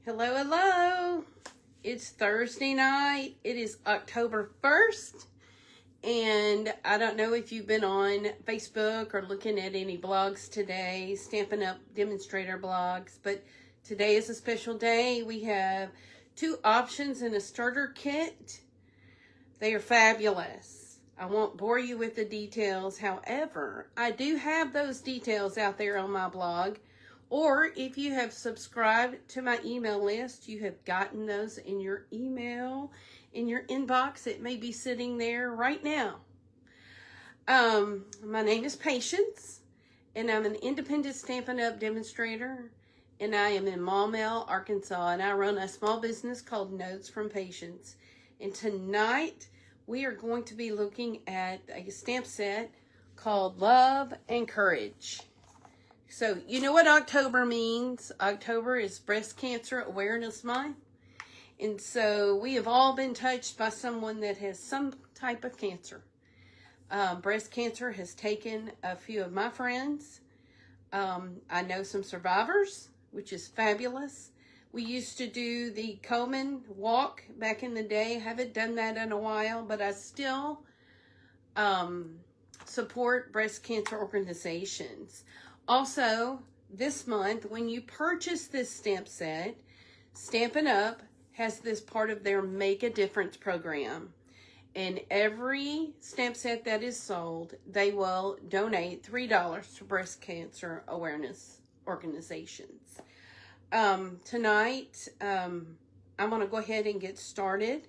Hello, hello. It's Thursday night. It is October 1st. And I don't know if you've been on Facebook or looking at any blogs today, Stampin' Up! Demonstrator blogs, but today is a special day. We have 2 options in a starter kit. They are fabulous. I won't bore you with the details. However, I do have those details out there on my blog. Or if you have subscribed to my email list, you have gotten those in your email, in your inbox. It may be sitting there right now. My name is Patience, and I'm an independent Stampin' Up! Demonstrator, and I am in Maumelle, Arkansas, and I run a small business called Notes from Patience. And tonight, we are going to be looking at a stamp set called Love and Courage. So, you know what October means. October is Breast Cancer Awareness Month. And so, we have all been touched by someone that has some type of cancer. Breast cancer has taken a few of my friends. I know some survivors, which is fabulous. We used to do the Komen walk back in the day. Haven't done that in a while, but I still support breast cancer organizations. Also, this month, when you purchase this stamp set, Stampin' Up! Has this part of their Make a Difference program. And every stamp set that is sold, they will donate $3 to breast cancer awareness organizations. Tonight, I'm going to go ahead and get started.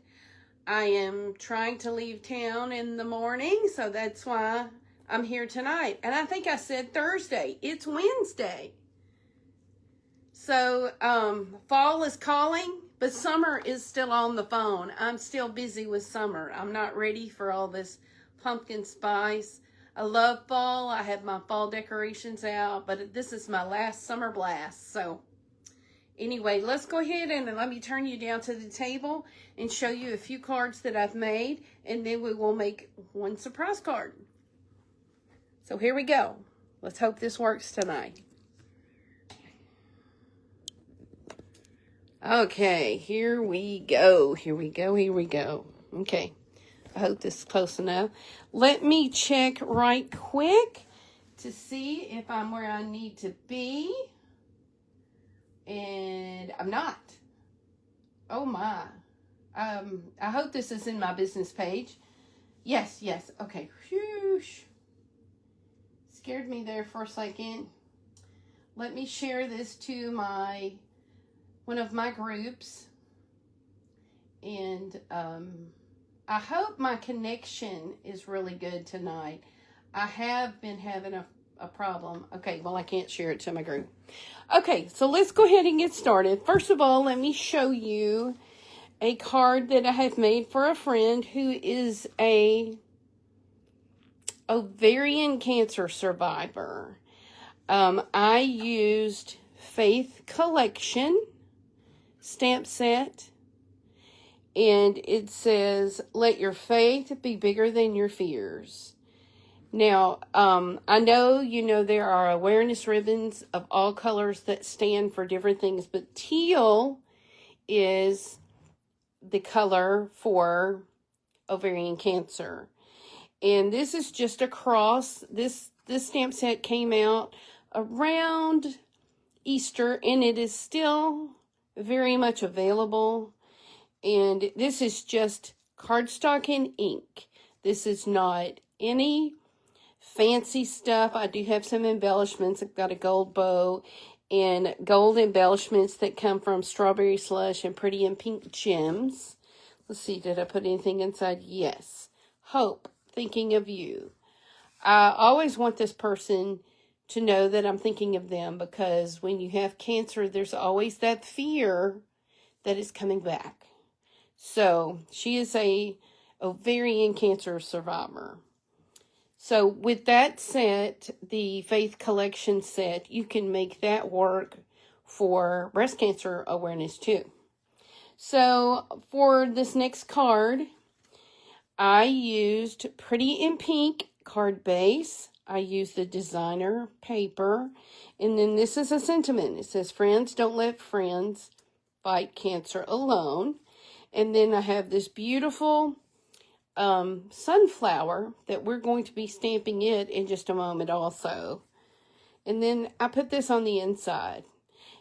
I am trying to leave town in the morning, so that's why I'm here tonight. And I think I said Thursday. It's Wednesday. So, fall is calling, but summer is still on the phone. I'm still busy with summer. I'm not ready for all this pumpkin spice. I love fall. I have my fall decorations out, but this is my last summer blast. So, anyway, let's go ahead and let me turn you down to the table and show you a few cards that I've made, and then we will make one surprise card. So here we go. Let's hope this works tonight. Okay, here we go. Here we go. Here we go. Okay, I hope this is close enough. Let me check right quick to see if I'm where I need to be. And I'm not. Oh my. I hope this is in my business page. Yes. Okay. Whew. Scared me there for a second. Let me share this to one of my groups. And I hope my connection is really good tonight. I have been having a problem. Okay, well, I can't share it to my group. Okay, so let's go ahead and get started. First of all, let me show you a card that I have made for a friend who is a ovarian cancer survivor. I used Faith Collection stamp set, and it says, let your faith be bigger than your fears. Now, I know, there are awareness ribbons of all colors that stand for different things, but teal is the color for ovarian cancer. And this is just a cross. This stamp set came out around Easter, and it is still very much available. And this is just cardstock and ink. This is not any fancy stuff. I do have some embellishments. I've got a gold bow and gold embellishments that come from Strawberry Slush and Pretty and Pink Gems. Let's see, did I put anything inside? Yes. Hope. Thinking of you. I always want this person to know that I'm thinking of them, because when you have cancer, there's always that fear that is coming back. So she is a ovarian cancer survivor. So with that set, the Faith Collection set, you can make that work for breast cancer awareness too. So for this next card, I used Pretty in Pink card base. I used the designer paper. And then this is a sentiment. It says, friends don't let friends Fight Cancer Alone. And then I have this beautiful sunflower that we're going to be stamping it in just a moment also. And then I put this on the inside.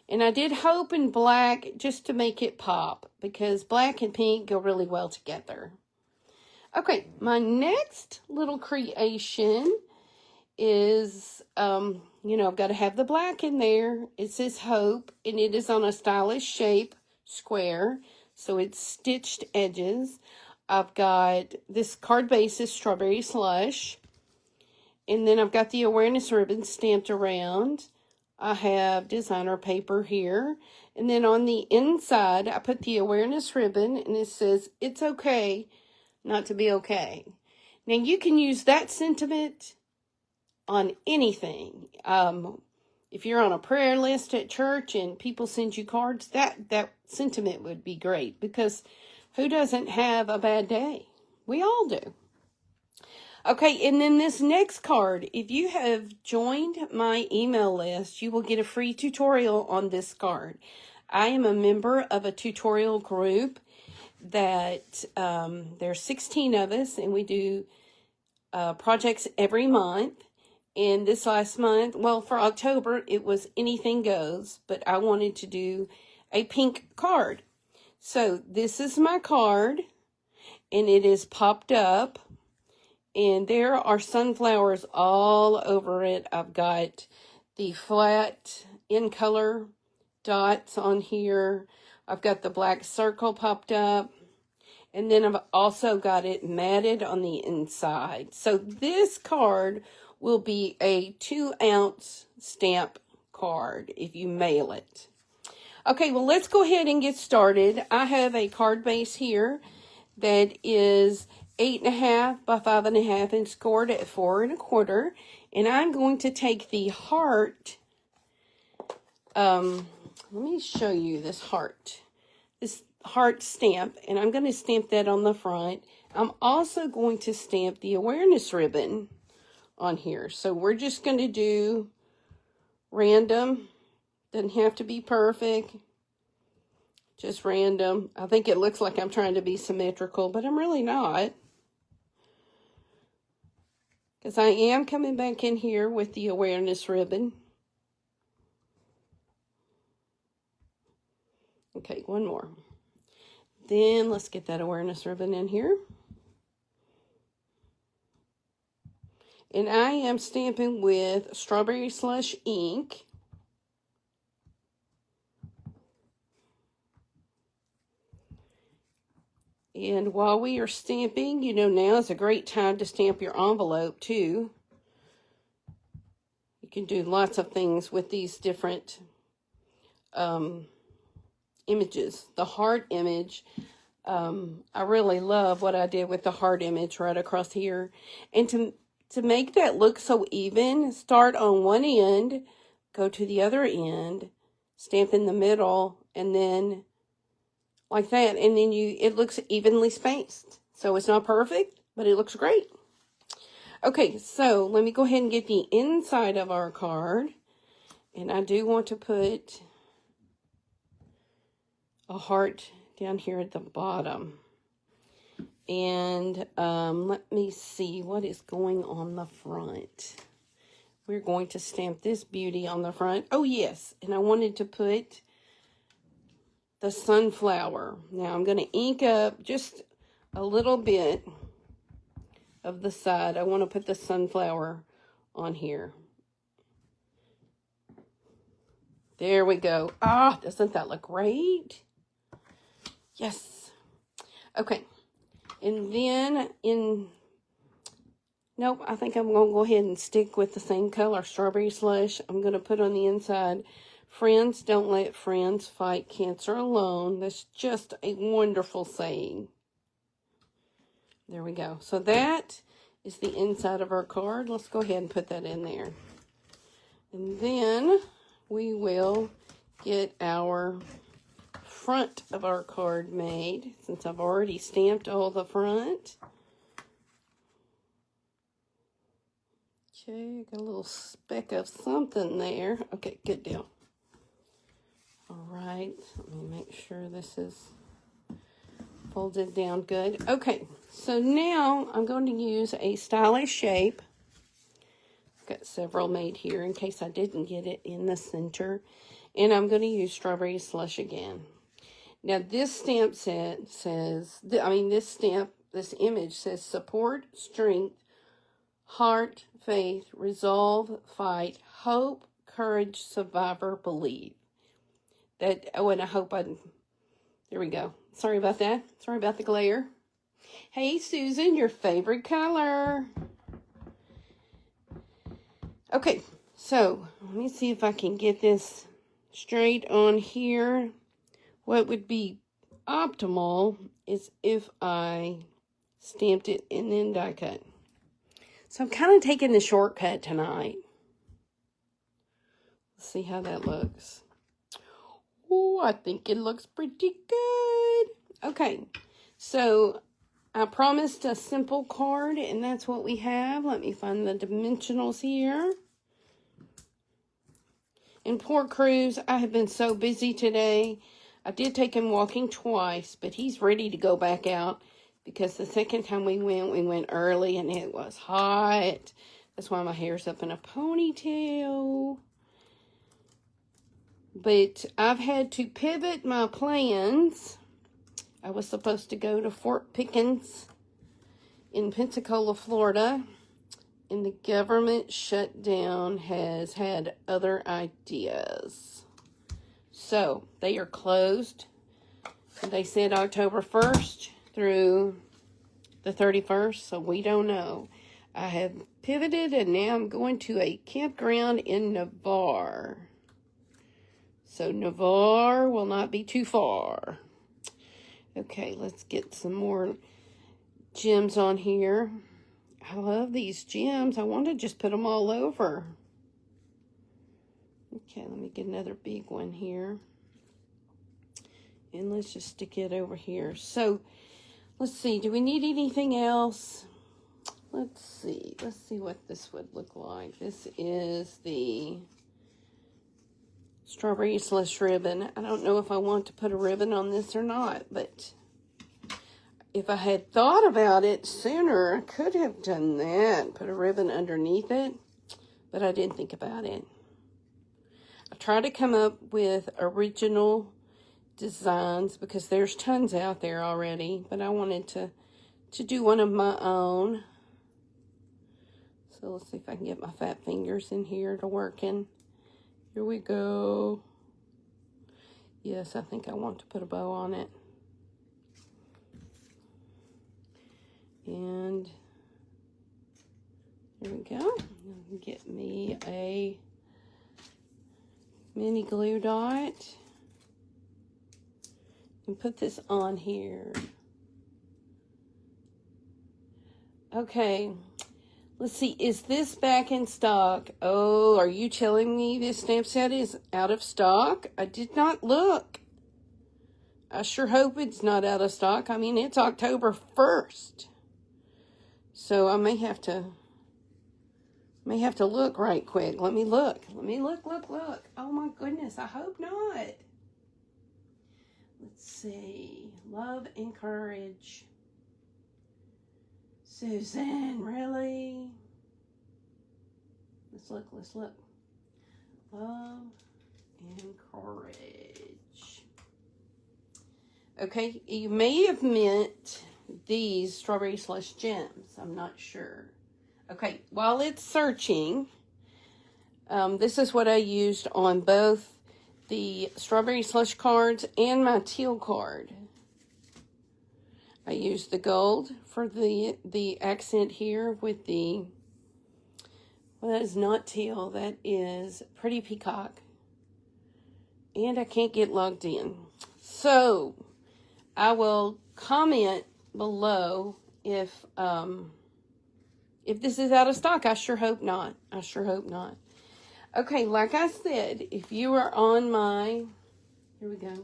And I did Hope in black just to make it pop, because black and pink go really well together. Okay, my next little creation is, I've got to have the black in there. It says Hope, and it is on a stylish shape, square, so it's stitched edges. I've got this card base is Strawberry Slush, and then I've got the awareness ribbon stamped around. I have designer paper here, and then on the inside, I put the awareness ribbon, and it says, it's okay not to be okay. Now, you can use that sentiment on anything. If you're on a prayer list at church and people send you cards, that sentiment would be great, because who doesn't have a bad day? We all do. Okay, and then this next card, if you have joined my email list, you will get a free tutorial on this card. I am a member of a tutorial group that there's 16 of us, and we do projects every month. And this last month, well, for October, it was anything goes, but I wanted to do a pink card. So this is my card, and it is popped up. And there are sunflowers all over it. I've got the flat in color dots on here. I've got the black circle popped up. And then I've also got it matted on the inside. So this card will be a 2-ounce stamp card if you mail it. Okay, well, let's go ahead and get started. I have a card base here that is 8.5 by 5.5 and scored at 4 1/4. And I'm going to take the heart. Let me show you this heart stamp, and I'm going to stamp that on the front. I'm also going to stamp the awareness ribbon on here. So we're just going to do random. Doesn't have to be perfect. Just random. I think it looks like I'm trying to be symmetrical, but I'm really not. Because I am coming back in here with the awareness ribbon. Okay, one more. Then let's get that awareness ribbon in here. And I am stamping with Strawberry Slush ink. And while we are stamping, now is a great time to stamp your envelope too. You can do lots of things with these different images. The heart image, I really love what I did with the heart image right across here. And to make that look so even, start on one end, go to the other end, stamp in the middle, and then like that, and then it looks evenly spaced. So it's not perfect, but it looks great. Okay, so let me go ahead and get the inside of our card. And I do want to put a heart down here at the bottom. And let me see what is going on the front. We're going to stamp this beauty on the front. Oh, yes, and I wanted to put the sunflower. Now I'm going to ink up just a little bit of the side. I want to put the sunflower on here. There we go. Ah, doesn't that look great? Yes. Okay. And then nope, I think I'm going to go ahead and stick with the same color, Strawberry Slush. I'm going to put on the inside, friends, don't let friends fight cancer alone. That's just a wonderful saying. There we go. So that is the inside of our card. Let's go ahead and put that in there. And then we will get our front of our card made, since I've already stamped all the front. Okay, got a little speck of something there. Okay, good deal. All right, let me make sure this is folded down good. Okay, so now I'm going to use a stylish shape. I've got several made here in case I didn't get it in the center. And I'm going to use Strawberry Slush again. Now this stamp set says, this image says support, strength, heart, faith, resolve, fight, hope, courage, survivor, believe. That, oh, and I hope there we go. Sorry about that. Sorry about the glare. Hey, Susan, your favorite color. Okay, so let me see if I can get this straight on here. What would be optimal is if I stamped it and then die cut. So I'm kind of taking the shortcut tonight. Let's see how that looks. Oh, I think it looks pretty good. Okay, so I promised a simple card, and that's what we have. Let me find the dimensionals here. And poor Cruz, I have been so busy today. I did take him walking twice, but he's ready to go back out because the second time we went early and it was hot. That's why my hair's up in a ponytail. But I've had to pivot my plans. I was supposed to go to Fort Pickens in Pensacola, Florida. And the government shutdown has had other ideas. So, they are closed. They said October 1st through the 31st, so we don't know. I have pivoted, and now I'm going to a campground in Navarre. So, Navarre will not be too far. Okay, let's get some more gems on here. I love these gems. I want to just put them all over. Okay, let me get another big one here. And let's just stick it over here. So, let's see. Do we need anything else? Let's see. Let's see what this would look like. This is the Strawberry Slush ribbon. I don't know if I want to put a ribbon on this or not, but if I had thought about it sooner, I could have done that. Put a ribbon underneath it, but I didn't think about it. I tried to come up with original designs because there's tons out there already, but I wanted to do one of my own. So let's see if I can get my fat fingers in here to working. Here we go. Yes, I think I want to put a bow on it. And there we go. Get me a mini glue dot and put this on here. Okay. Let's see, is this back in stock? Oh, are you telling me this stamp set is out of stock? I did not look. I sure hope it's not out of stock. I mean, it's October 1st. So I may have to look right quick. Let me look. Look. Oh my goodness, I hope not. Let's see. Love and courage. Susan, really? Let's look. Love and courage. Okay, you may have meant these Strawberry Slush gems. I'm not sure. Okay, while it's searching, this is what I used on both the Strawberry Slush cards and my teal card. I used the gold for the accent here with the, well, that is not teal, that is Pretty Peacock. And I can't get logged in. So, I will comment below if this is out of stock. I sure hope not. Okay, like I said, if you are on my, here we go.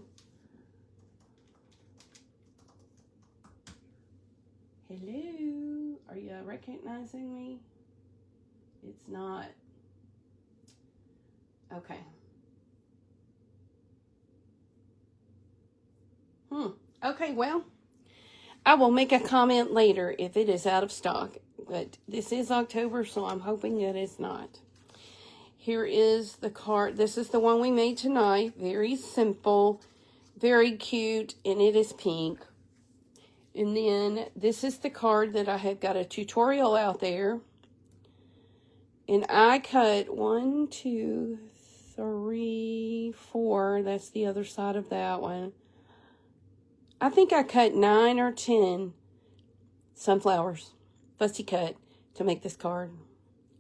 Hello, are you recognizing me? It's not. Okay. Okay, well, I will make a comment later if it is out of stock. But this is October, so I'm hoping that it's not. Here is the card. This is the one we made tonight. Very simple, very cute, and it is pink. And then this is the card that I have got a tutorial out there. And I cut 1, 2, 3, 4. That's the other side of that one. I think I cut 9 or 10 sunflowers, fussy cut, to make this card.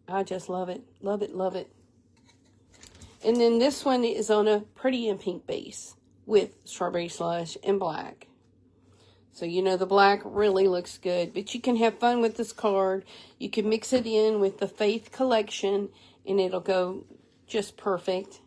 I just love it, love it, love it. And then this one is on a pretty and pink base with strawberry slush and black. So, you know, the black really looks good. But you can have fun with this card. You can mix it in with the Faith collection, and it'll go just perfect.